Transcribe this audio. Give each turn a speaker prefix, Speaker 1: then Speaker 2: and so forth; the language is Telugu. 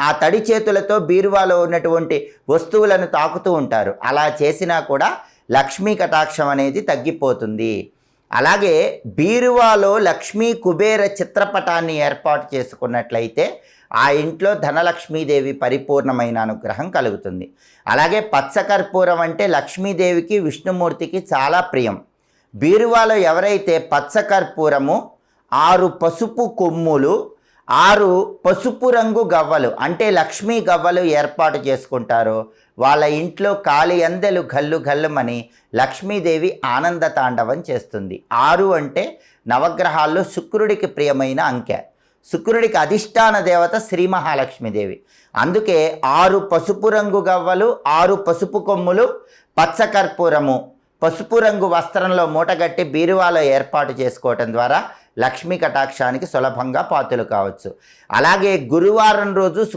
Speaker 1: ఆ తడి చేతులతో బీరువాలో ఉన్నటువంటి వస్తువులను తాకుతూ ఉంటారు. అలా చేసినా కూడా లక్ష్మీ కటాక్షం అనేది తగ్గిపోతుంది. అలాగే బీరువాలో లక్ష్మీ కుబేర చిత్రపటాన్ని ఏర్పాటు చేసుకున్నట్లయితే ఆ ఇంట్లో ధనలక్ష్మీదేవి పరిపూర్ణమైన అనుగ్రహం కలుగుతుంది. అలాగే పచ్చకర్పూరం అంటే లక్ష్మీదేవికి విష్ణుమూర్తికి చాలా ప్రియం. బీరువాలో ఎవరైతే పచ్చకర్పూరము, 6 పసుపు కొమ్ములు, 6 పసుపు రంగు గవ్వలు అంటే లక్ష్మీ గవ్వలు ఏర్పాటు చేసుకుంటారో వాళ్ళ ఇంట్లో కాలి అందెలు గల్లు గల్లుమని లక్ష్మీదేవి ఆనంద తాండవం చేస్తుంది. 6 అంటే నవగ్రహాల్లో శుక్రుడికి ప్రియమైన అంకె. శుక్రుడికి అధిష్టాన దేవత శ్రీ మహాలక్ష్మీదేవి. అందుకే 6 పసుపు రంగు గవ్వలు, 6 పసుపు కొమ్ములు, పచ్చకర్పూరము, పసుపు రంగు వస్త్రంలో మూటగట్టి బీరువాలో ఏర్పాటు చేసుకోవటం ద్వారా లక్ష్మీ కటాక్షానికి సులభంగా పాత్రలు కావచ్చు. అలాగే గురువారం రోజు